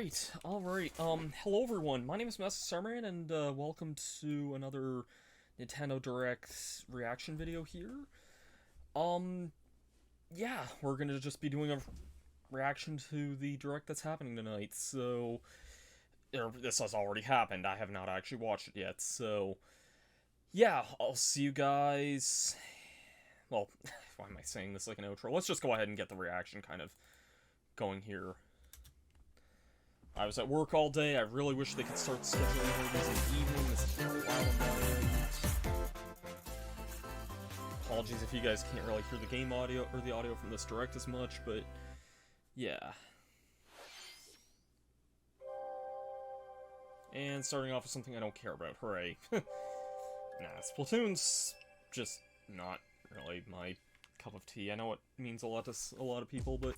Alright. Hello everyone, my name is Masterstarman, and welcome to another Nintendo Direct reaction video here. Yeah, we're gonna just be doing a reaction to the Direct that's happening tonight, so... this has already happened, I have not actually watched it yet, so... yeah, I'll see you guys... well, why am I saying this like an outro? Let's just go ahead and get the reaction kind of going here. I was at work all day. I really wish they could start scheduling these in the evening. This is kind of loud on my end. Apologies if you guys can't really hear the game audio or the audio from this Direct as much, but yeah. And starting off with something I don't care about. Hooray. Nah, Splatoon's just not really my cup of tea. I know it means a lot to a lot of people, but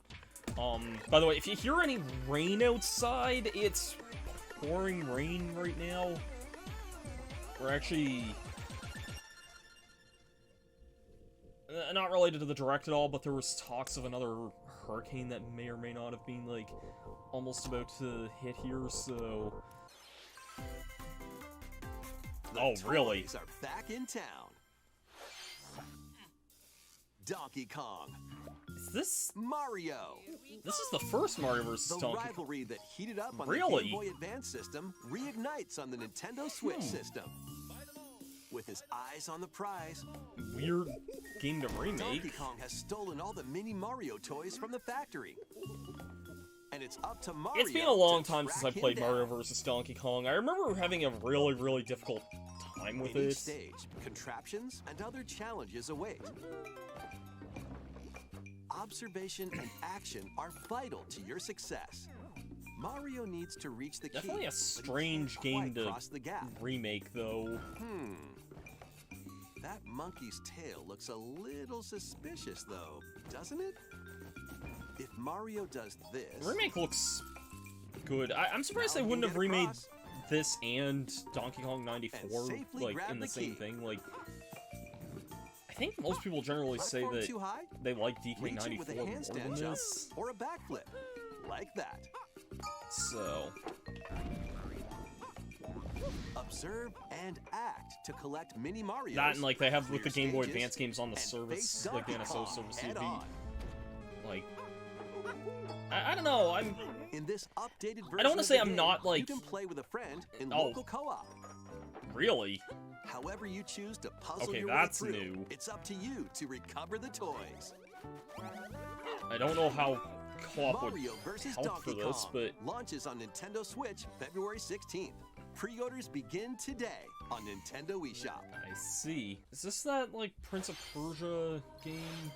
by the way, if you hear any rain outside, it's pouring rain right now. We're actually not related to the Direct at all, but there was talks of another hurricane that may or may not have been, like, almost about to hit here, so... oh, really? Toys are back in town. Donkey Kong. Is this... Mario. this is the first Mario vs. The Donkey Kong. rivalry that heated up on Really? the Game Boy Advance system reignites on the Nintendo Switch system. With his eyes on the prize, Weird game to remake. Donkey Kong has stolen all the mini Mario toys from the factory. And it's up to Mario. It's been a long to time since I track him played down. Mario vs. Donkey Kong. I remember having a really, really difficult time with In each it. stage, contraptions and other challenges await. Observation and action are vital to your success. Mario needs to reach the key. Definitely a but he strange can't game quite to cross the gap. remake, though. That monkey's tail looks a little suspicious, though, doesn't it? If Mario does this... The remake looks good. I'm surprised Now they you wouldn't have get remade across. this and Donkey Kong 94, safely like, grab in the the same key. thing. Like, I think most people generally say Platform that too high? they like Reach it with a DK94 more handstand than jump this. or a backflip, like that. So... Observe and act to collect mini Marios. that and, like, they have with the clear Game Boy stages, Advance games on the and service, face like the Donkey NSO Kong service, head you'd be, on. like... I don't know, In this updated version I don't want to of say the I'm game, not, like... you can play with a friend in Oh. local co-op. Really? However you choose to puzzle Okay, your that's way through, new. it's up to you to recover the toys. I don't know how co-op would Mario vs. help Donkey for this, Kong but... launches on Nintendo Switch February 16th. Pre-orders begin today on Nintendo eShop. I see. Is this that, like, Prince of Persia game?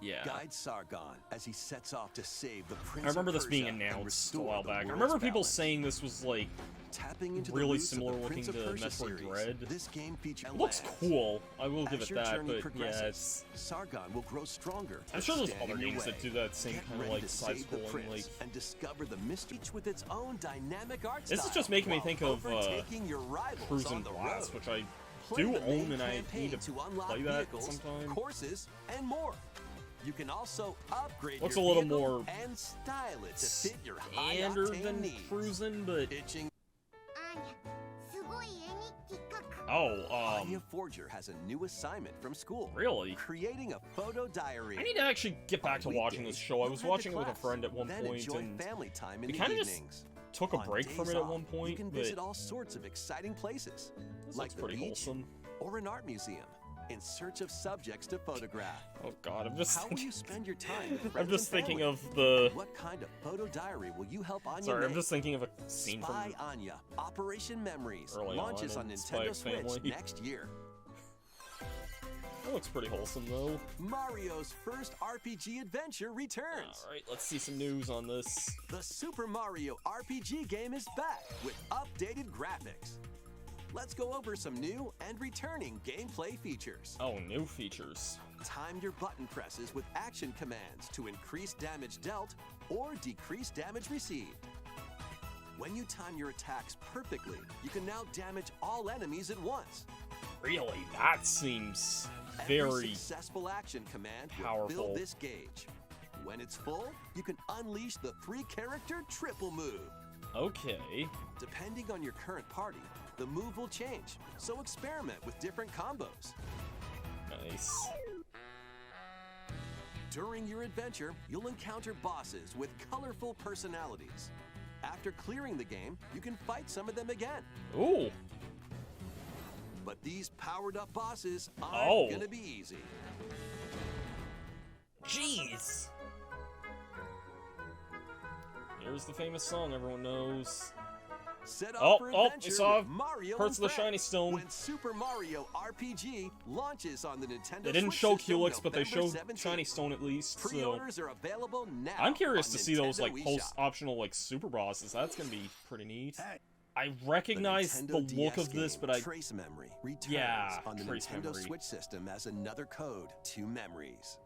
Yeah. Guide Sargon as he sets off to save the Prince I remember of this being Persia and announced a restore while the back. I world's remember people balance. saying this was, like, Tapping into really the roots similar of the looking Prince to of Persia Metroid series. Dread. This game features It looks lands. cool. I will give As it your that, journey but progresses, yeah, it's... Sargon will grow stronger. I'm sure there's stand other in your games that way. do that same Get kind of, ready like, to save the side-scrolling, prince like... and discover the mystery with its own dynamic art This is style, just making me while think of, overtaking your rivals Cruise on and the Blast, road. which I Play do the main own, and I campaign need to unlock play that vehicles, sometime. courses, and more. You can also upgrade Looks your a little vehicle more and style it to fit your standard high-octane than needs. Cruising, but... Itching. Oh, Anya Forger has a new assignment from school. really? Creating a photo diary. I need to actually get back to On watching this weekdays, show. I you'll was head watching to it with a class, friend at one then point, enjoy and family time in we the kind of just evenings. took a On break from days it at off, one point, you can but visit all sorts of exciting places, this like looks the pretty beach wholesome. or an art museum, in search of subjects to photograph. Oh god, I'm just How will thinking... you spend your time with I'm friends just and thinking family? of the... What kind of photo diary will you help Anya Sorry, make? I'm just thinking of a scene from... Spy Anya, Operation Memories, early launches on on in Spy Nintendo Switch Family. next year. That looks pretty wholesome, though. Mario's first RPG adventure returns. Alright, let's see some news on this. The Super Mario RPG game is back with updated graphics. Let's go over some new and returning gameplay features. Oh, new features. Time your button presses with action commands to increase damage dealt or decrease damage received. When you time your attacks perfectly, you can now damage all enemies at once. Really? That seems Every very... successful action command will powerful. fill this gauge. When it's full, you can unleash the 3-character triple move. Okay. Depending on your current party, the move will change, so experiment with different combos. Nice. During your adventure, you'll encounter bosses with colorful personalities. After clearing the game, you can fight some of them again. Ooh. But these powered-up bosses aren't gonna be easy. Jeez. Here's the famous song everyone knows. Set up for adventure we saw with Mario Parts of and the Shiny Friends Stone. when Super Mario RPG launches on the Nintendo They didn't Switch show system Culex, but they November showed 17th. Shiny Stone at least. So Pre-orders are available now. I'm curious on to see those Nintendo like eShop. optional like super bosses. That's gonna be pretty neat. Hey. I recognize the Nintendo look DS of this, game, but I Trace Memory returns Yeah, on the Trace Nintendo Memory. Switch system as another code to memories.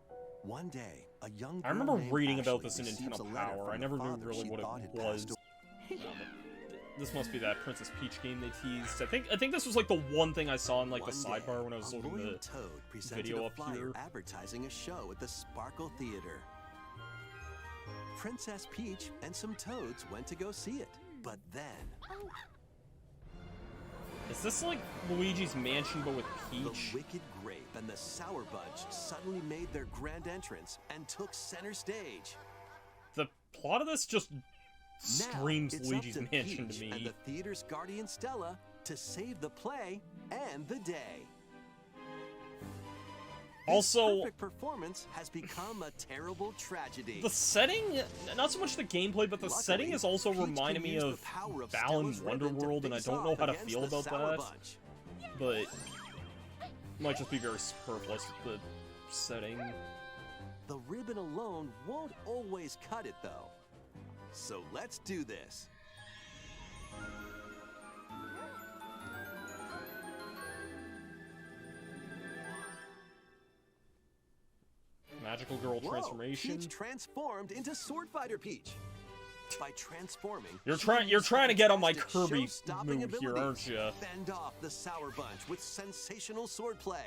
One day, a young girl I remember named reading about Ashley this in receives a Nintendo letter Power. from I the never knew father really she what thought it had was. passed This must be that Princess Peach game they teased. I think this was like the one thing I saw in like the One day, sidebar when I was a looking loyal at the Toad presented video a up flyer here. advertising a show at the Sparkle Theater. Princess Peach and some toads went to go see it, but then Is this like Luigi's Mansion but with the Peach? Wicked Grape and the Sour Bunch suddenly made their grand entrance and took center stage. The plot of this just Now, screams it's Luigi's up to Mansion Peach to and me. the theater's guardian Stella to save the play and the day. This Also, perfect performance has become a terrible tragedy. the setting, not so much the gameplay, but the Luckily, setting is also Peach reminding can me use of the power of Balan Stella's ribbon to Wonderworld, and I face don't know off how to against feel the about Sour that. Bunch. But might just be very superfluous with the setting. The ribbon alone won't always cut it, though. So let's do this. Magical Girl Whoa, transformation. Peach transformed into Sword Fighter Peach. By transforming, You're she trying used to get on my fantastic Kirby show-stopping move here, abilities. aren't you? Fend off the Sour Bunch with sensational swordplay.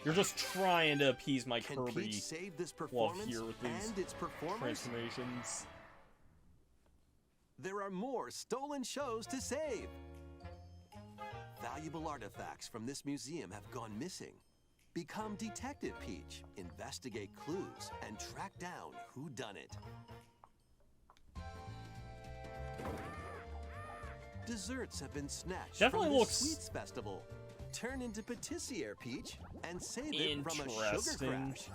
You're just trying to appease my Can Kirby Peach save this while performance here with these and its performers? transformations. There are more stolen shows to save. Valuable artifacts from this museum have gone missing. Become Detective Peach, investigate clues, and track down who done it. Desserts have been snatched Definitely from the looks Sweets Festival. Turn into Patissiere Peach and save it from a sugar interesting. crash.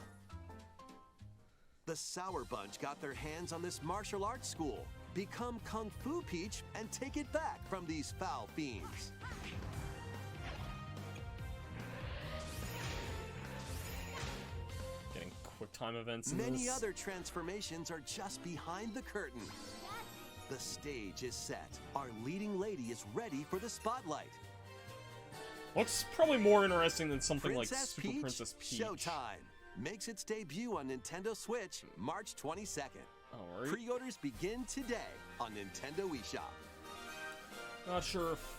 The Sour Bunch got their hands on this martial arts school. Become Kung Fu Peach and take it back from these foul fiends. Getting quick time events in Many this. other transformations are just behind the curtain. The stage is set. Our leading lady is ready for the spotlight. Looks probably more interesting than something like Princess Super Peach, Princess Peach. Showtime. Makes its debut on Nintendo Switch March 22nd. Alright. Pre-orders begin today on Nintendo eShop. Not sure if...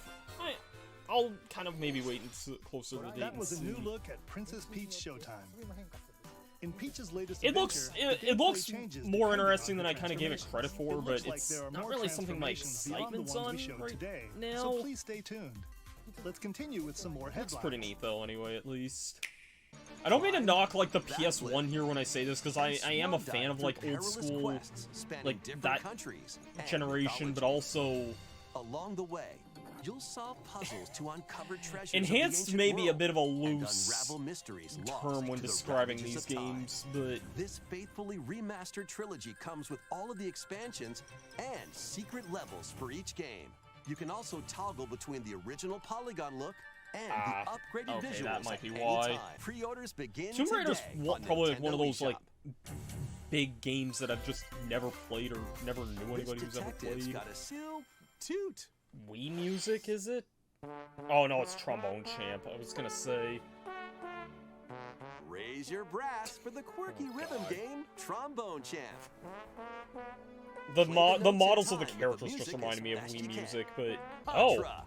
I'll kind of maybe wait until closer to the date That and was a see. new look at Princess Peach Showtime. In Peach's latest It looks adventure, the it gameplay looks changes more depending interesting on than her I kind of gave it credit for, transformations. but It looks like it's there are not more really something my transformations beyond the excitement's ones on we showed right today, now. so please stay tuned. Let's continue with some more headlines. Looks pretty neat though, anyway, at least. I don't mean to knock like the PS1 here when I say this, because I am a fan of like old school like that generation, but also along the way, you'll solve puzzles to uncover treasures. enhanced may be a bit of a and loose unravel mysteries lost term when to the describing ravages these of time. games, but This faithfully remastered trilogy comes with all of the expansions and secret levels for each game. You can also toggle between the original polygon look and the upgraded okay, visuals that might be at why. any time. Pre-orders begin Tomb Raider's today on probably like one of Nintendo those like eShop. big games that I've just never played or never knew This anybody who's ever detective's played. got a seal toot. Wii music, is it? Oh no, it's Trombone Champ. I was gonna say. Raise your brass for the quirky rhythm God. game, Trombone Champ. The Play the the notes in models of the time, but the characters just music reminded is me of best Wii you can. music, but oh, Ultra.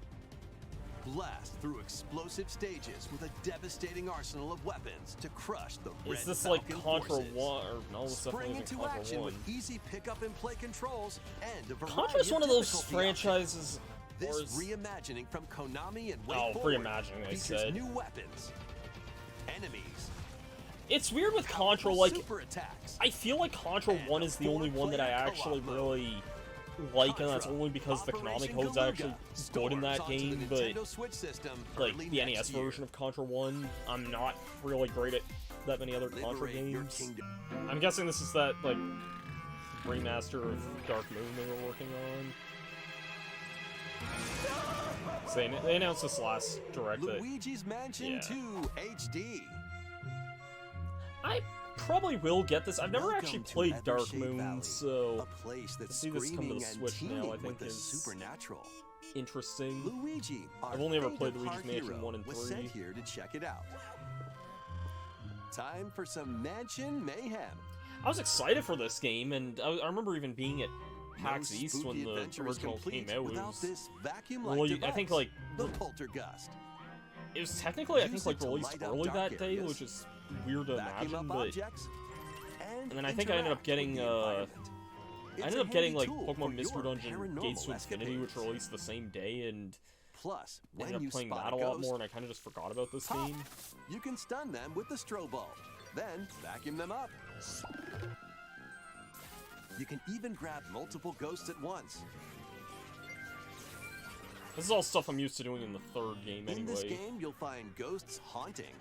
blast through explosive stages with a devastating arsenal of weapons to crush the Red Is this like Falcon Contra forces. 1? Or no, this Spring definitely isn't into Contra action 1. with easy pick-up and play controls and a variety Contra's one of those difficulty franchises. This or is- reimagining from Konami and Way Oh, Forward reimagining, I features said. new weapons, enemies, It's weird with Contra, powerful like, super attacks. I feel like Contra And 1 is the only one that I four-player actually co-op really like, and that's Contra, only because the Konami Operation code's Galuga actually good in that stores onto game, the but Nintendo Switch system like early the next NES year. version of Contra 1, I'm not really great at that many other Contra Liberate your games. kingdom. I'm guessing this is that, like, remaster of Dark Moon they were working on. So they announced this last direct that Luigi's Mansion yeah. 2 HD. I probably will get this. I've never Welcome actually to played Dark Evershade Moon, Valley, so a place that's see this come to screaming the and Switch now, teeming I think with the is supernatural. interesting. Luigi, our I've only ever favorite played Luigi's park Mansion hero, 1 and was 3. sent here to check it out. Time for some mansion mayhem. I was excited for this game, and I remember even being at No PAX East when spooky the adventure is original came complete out. It without was, this vacuum-like well, device, I think like the poltergust. it was technically I Use think like it to released light up early dark that day, areas, which is weird to Vacuum imagine. up But objects, and then I think I ended up interact getting with the environment. I It's ended a up getting handy like tool for Pokemon Mystery your Dungeon paranormal Gates to Infinity, which escapades. released the same day, and Plus, when ended you up playing spot that a a lot ghost, more, and I kind of just forgot about this pop. game. You can stun them with the strobe bulb, then vacuum them up. You can even grab multiple ghosts at once. This is all stuff I'm used to doing in the third game In this anyway. game, you'll find ghosts haunting,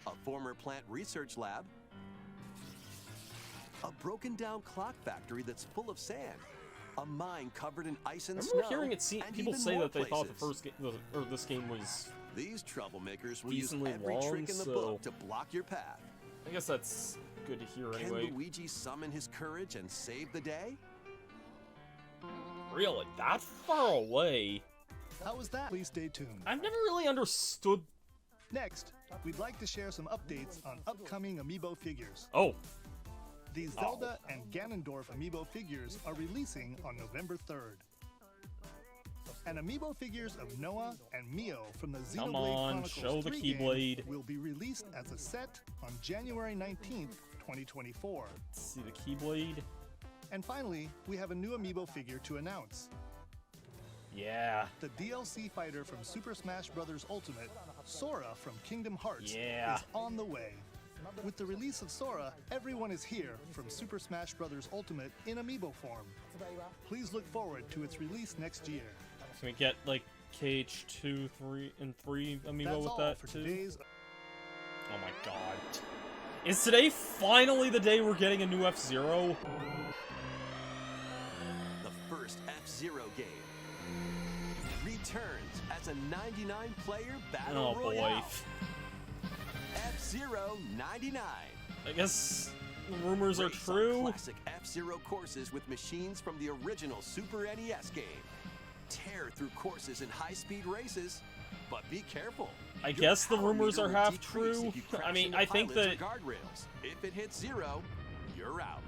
a former plant research lab, a broken down clock factory that's full of sand, a mine covered in ice and I snow, remember hearing and people even say more that they thought the places. first game, or this game was. These troublemakers will use decently every long, trick in the so- book to block your path. I guess that's good to hear anyway. Can Luigi summon his courage and save the day? Really, that far away? How was that? Please stay tuned. I've never really understood. Next, we'd like to share some updates on upcoming amiibo figures. Oh, The Zelda and Ganondorf amiibo figures are releasing on November 3rd. And amiibo figures of Noah and Mio from the Xenoblade Come on, Chronicles show the 3 Keyblade. game will be released as a set on January 19th, 2024. let's see the Keyblade. And finally, we have a new amiibo figure to announce. Yeah, The DLC fighter from Super Smash Bros. Ultimate, Sora from Kingdom Hearts, Yeah. is on the way. With the release of Sora, everyone is here from Super Smash Bros. Ultimate in amiibo form. Please look forward to its release next year. can we get like KH2, 3, and 3 amiibo That's with all that for too? today's. Oh my god. Is today finally the day we're getting a new F-Zero? The first F-Zero game returns as a 99-player battle Oh boy. royale. F-Zero 99. I guess the rumors are Race on true. Classic F-Zero courses with machines from the original Super NES game. Tear through courses in high-speed races, but be careful. I Your guess the power rumors meter are will half decrease true. if you crash I mean, into I think pilots that or guardrails. If it hits zero, you're out.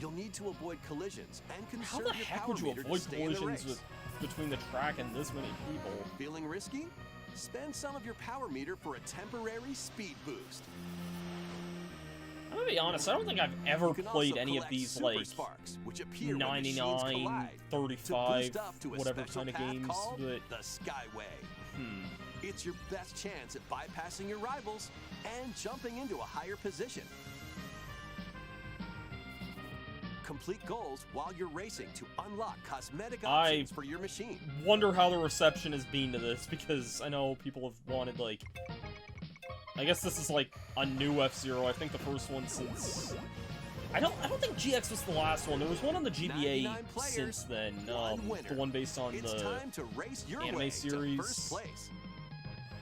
You'll need to avoid collisions and how conserve the your heck power would you meter to avoid stay in the collisions race. between the track and this many people? Feeling risky? Spend some of your power meter for a temporary speed boost. I'm gonna be honest, I don't think I've ever You can played also any of collect these super like sparks, which appear when machines 99, collide, 35, to boost up to a whatever special kind of path games, called but the Skyway. hmm. It's your best chance at bypassing your rivals and jumping into a higher position. Complete goals while you're racing to unlock cosmetic options for your machine. Wonder how the reception has been to this, because I know people have wanted like I guess this is like a new F-Zero. I think the first one since I don't think GX was the last one. There was one on the GBA 99 players, since then. one winner. The one based on It's the time to race your anime way series. to first place.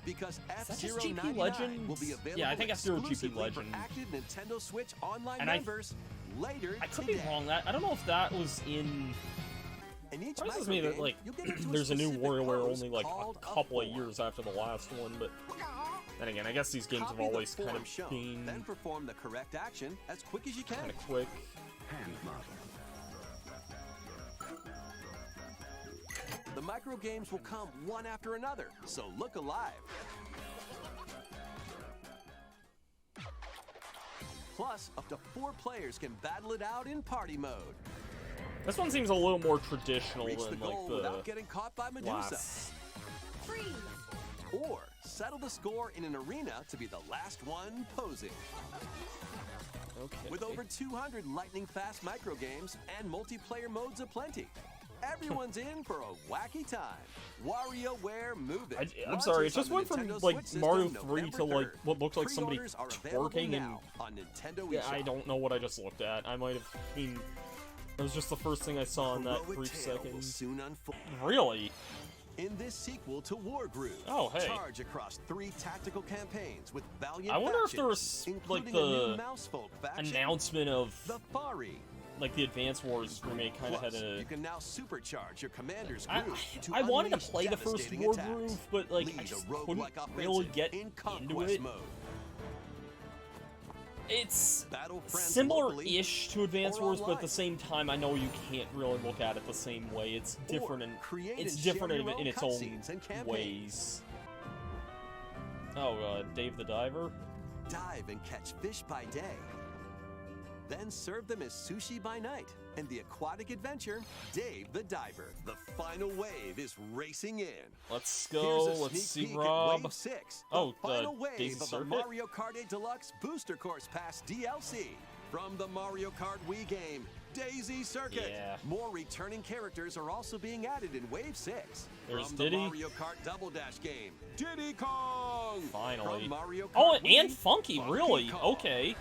Because that just F-Zero GP 99 Legends? will be available Yeah, I think F-Zero GP exclusively for Legend. active Nintendo Switch online And members later I could today. be wrong. I don't know if that was in. In each Surprises me that microgame, like you'll get into there's a new specific WarioWare pose only like called a couple of form. years after the last one, but then again, I guess these games have Copy the always kind form of shown, been then perform the correct action as quick as you can. kind of quick. The micro games will come one after another, so look alive. Plus, up to 4 players can battle it out in party mode. This one seems a little more traditional Reach the than goal like without the getting caught by Medusa. last. Freeze! Or settle the score in an arena to be the last one posing. Okay. With over 200 lightning-fast micro games and multiplayer modes aplenty, everyone's in for a wacky time. WarioWare Move It. I'm sorry, it Launches just on went the from Nintendo like Switch Mario system 3 to November like 3rd. what looks like somebody Pre-orders are available twerking and now on Nintendo yeah, eShop. I don't know what I just looked at. I might have seen. It was just the first thing I saw in that Heroic brief tale will second. soon unfold. Really? In this sequel to War Groove, Oh, hey. charge across 3 tactical campaigns with valiant I wonder if factions, there was like including a new the Mousefolk faction, announcement of the Fari. like the Advance Wars remake kind of had Plus, a. you can now supercharge your commander's I, groove to I wanted to unleash play the first devastating War attacks. Groove, but like I Lead just a couldn't roguelike really offensive get in into conquest it. mode. It's Battle friends similar-ish to Advance or Wars, but at the online. same time, I know you can't really look at it the same way. It's different, and create it's and share different your in its cutscenes own and campaigns. ways. Oh, Dave the Diver. Dive and catch fish by day. Then serve them as sushi by night. And the aquatic adventure, Dave the Diver. The final wave is racing in. Let's go. Here's a Let's sneak see, peek at Rob. Wave 6, Oh, the final wave Daisy of the Circuit? Mario Kart 8 Deluxe Booster Course Pass DLC. From the Mario Kart Wii game, Daisy Circuit. Yeah. More returning characters are also being added in Wave 6. There's From Diddy. the Mario Kart Double Dash game, Diddy Kong. Finally. From Mario Kart Oh, Wii, and Funky, really? Kong. Okay.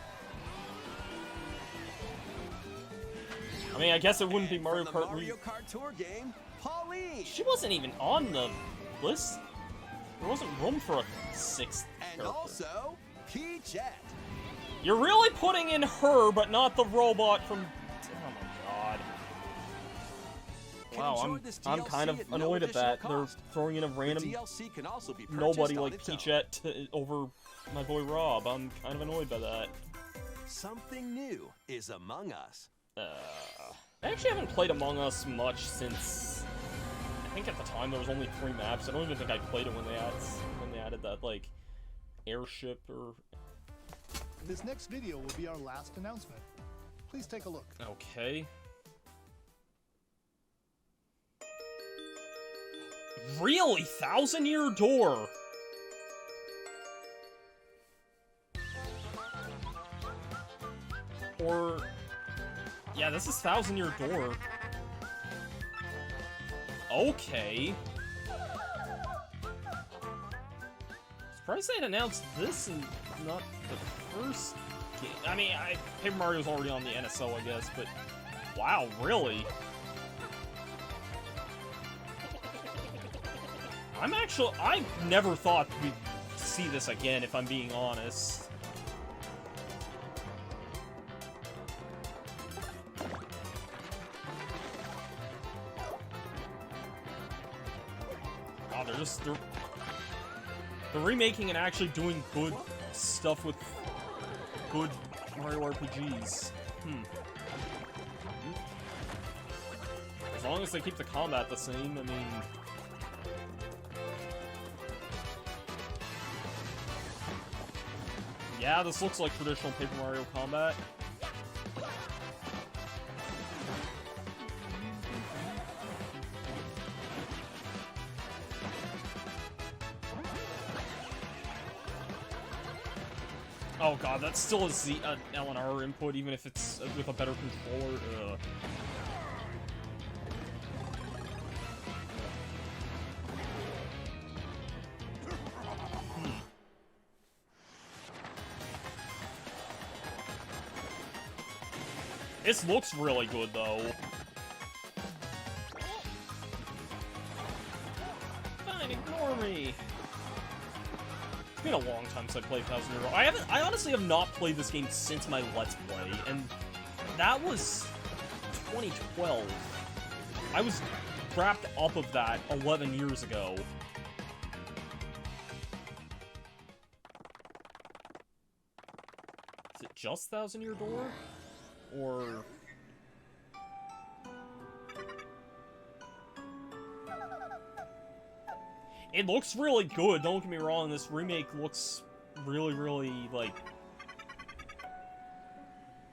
I mean, I guess it wouldn't be And Mario from the Kart Mario Wii. Kart Tour game, Pauline. She wasn't even on the list. There wasn't room for a 6th And character. also, Peachette. You're really putting in her, but not the robot from... Oh my god. Can Wow, enjoy this I'm DLC kind of at no annoyed at additional that. They're cost. throwing in a The random DLC can also be purchased nobody on like its own. Peachette over my boy Rob. I'm kind of annoyed by that. Something new is among us. I actually haven't played Among Us much since... I think at the time there was only 3 maps. I don't even think I played it when they added that, like, airship or... This next video will be our last announcement. Please take a look. Okay. Really? 1,000-Year Door? Or... Yeah, this is 1,000-Year Door. Okay. Surprised they'd announced this and not the first game. I mean, Paper Mario's already on the NSO, I guess, but... Wow, really? I never thought we'd see this again, if I'm being honest. Wow, they're remaking and actually doing good stuff with good Mario RPGs. As long as they keep the combat the same, I mean... Yeah, this looks like traditional Paper Mario combat. Oh god, that's still an LNR input, even if it's with a better controller. Ugh. This looks really good, though. Fine, ignore me. It's been a long time since I played 1,000-Year Door. I honestly have not played this game since my Let's Play, and that was 2012. I was wrapped up of that 11 years ago. Is it just 1,000-Year Door? Or... it looks really good, don't get me wrong, this remake looks really, really, like,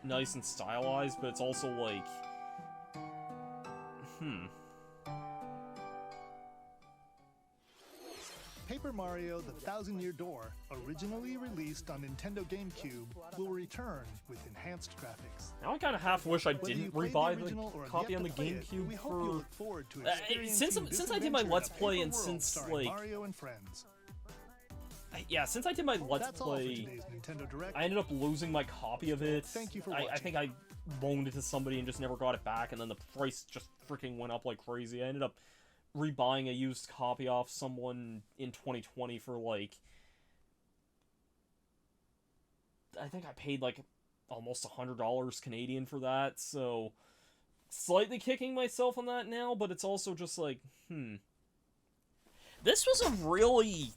nice and stylized, but it's also, like, Paper Mario: The Thousand-Year Door, originally released on Nintendo GameCube, will return with enhanced graphics. Now I kind of half wish I Whether you didn't played rebuy the original or the have copy yet on the to play it, we GameCube hope you for... look forward to experiencing since I did my this Let's adventure Play in a and paper world since, starring like... Mario and friends. Yeah, since I did my Let's That's all for Play, today's Nintendo Direct. I ended up losing my copy of it. Thank you for I watching. think I loaned it to somebody and just never got it back, and then the price just freaking went up like crazy. I ended up rebuying a used copy off someone in 2020 for, like... I think I paid, like, almost $100 Canadian for that, so... Slightly kicking myself on that now, but it's also just like, This was a really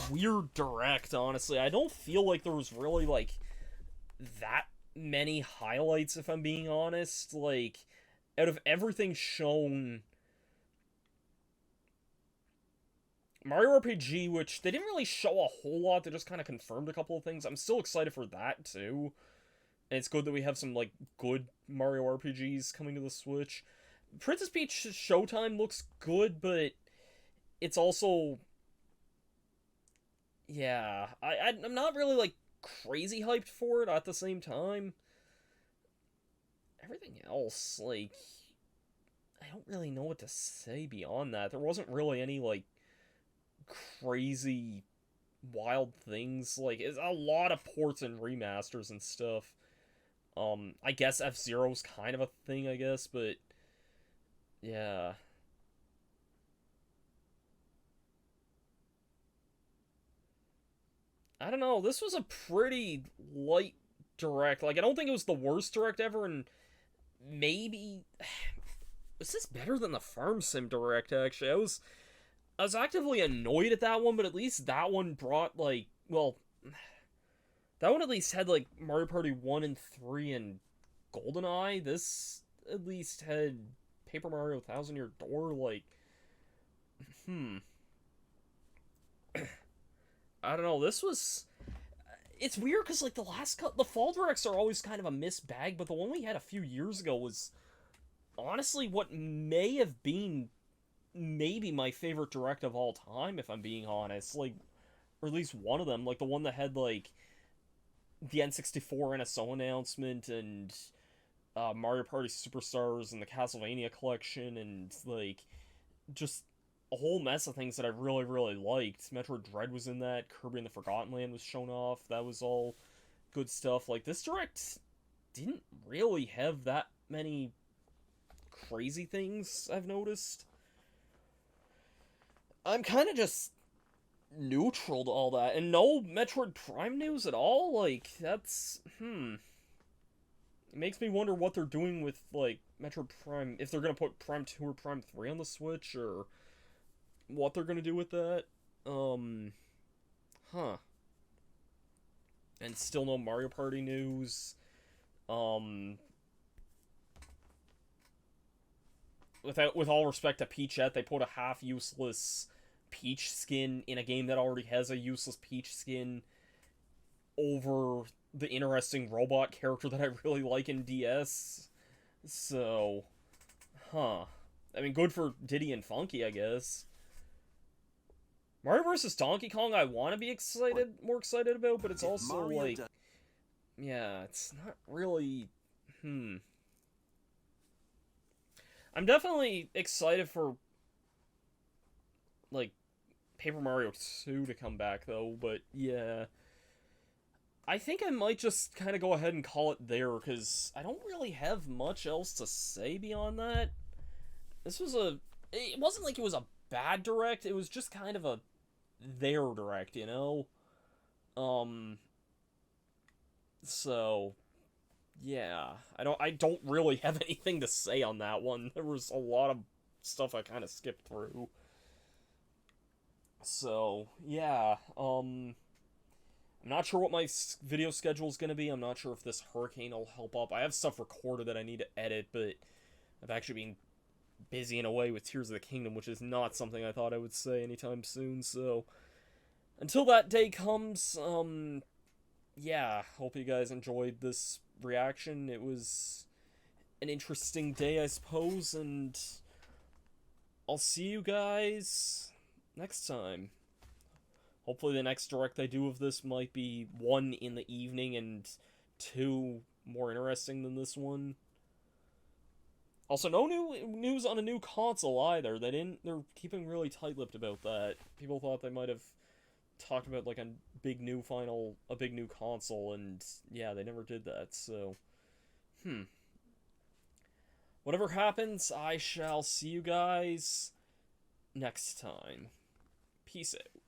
weird Direct, honestly. I don't feel like there was really, like, that many highlights, if I'm being honest. Like, out of everything shown, Mario RPG, which they didn't really show a whole lot, they just kind of confirmed a couple of things. I'm still excited for that, too. And it's good that we have some, like, good Mario RPGs coming to the Switch. Princess Peach Showtime looks good, but it's also... Yeah, I'm not really, like, crazy hyped for it at the same time. Everything else, like... I don't really know what to say beyond that. There wasn't really any, like, crazy, wild things. Like, it's a lot of ports and remasters and stuff. I guess F-Zero's kind of a thing, I guess, but... Yeah... I don't know, this was a pretty light Direct. Like, I don't think it was the worst Direct ever, and maybe... Was this better than the Farm Sim Direct, actually? I was actively annoyed at that one, but at least that one brought, like... Well, that one at least had, like, Mario Party 1 and 3 and GoldenEye. This at least had Paper Mario Thousand Year Door, like... I don't know, this was... It's weird, because, like, the Fall Directs are always kind of a mixed bag, but the one we had a few years ago was honestly what may have been maybe my favorite Direct of all time, if I'm being honest. Like, or at least one of them, like, the one that had, like, the N64 NSO announcement, and Mario Party Superstars, and the Castlevania collection, and, like, just a whole mess of things that I really, really liked. Metroid Dread was in that, Kirby and the Forgotten Land was shown off, that was all good stuff. Like, this Direct didn't really have that many crazy things, I've noticed. I'm kind of just neutral to all that, and no Metroid Prime news at all. Like, that's, it makes me wonder what they're doing with, like, Metroid Prime, if they're gonna put Prime 2 or Prime 3 on the Switch, or what they're gonna do with that. And still no Mario Party news. With all respect to Peachette, they put a half-useless Peach skin in a game that already has a useless Peach skin over the interesting robot character that I really like in DS. So, I mean, good for Diddy and Funky, I guess. Mario vs. Donkey Kong I want to be more excited about, but it's also, like... Yeah, it's not really... I'm definitely excited for, like, Paper Mario 2 to come back, though, but yeah. I think I might just kind of go ahead and call it there, because I don't really have much else to say beyond that. This was it wasn't like it was a bad Direct, it was just kind of a their Direct, you know? So, yeah, I don't really have anything to say on that one. There was a lot of stuff I kind of skipped through. So, yeah, I'm not sure what my video schedule is going to be. I'm not sure if this hurricane will help up. I have stuff recorded that I need to edit, but I've actually been busy in a way with Tears of the Kingdom, which is not something I thought I would say anytime soon, so until that day comes, yeah, hope you guys enjoyed this reaction. It was an interesting day, I suppose, and I'll see you guys next time. Hopefully the next direct I do of this might be 1 in the evening and 2 more interesting than this one. Also, no new news on a new console either. They're keeping really tight-lipped about that. People thought they might have talked about like a big new console, and yeah, they never did that, so whatever happens, I shall see you guys next time. Peace out.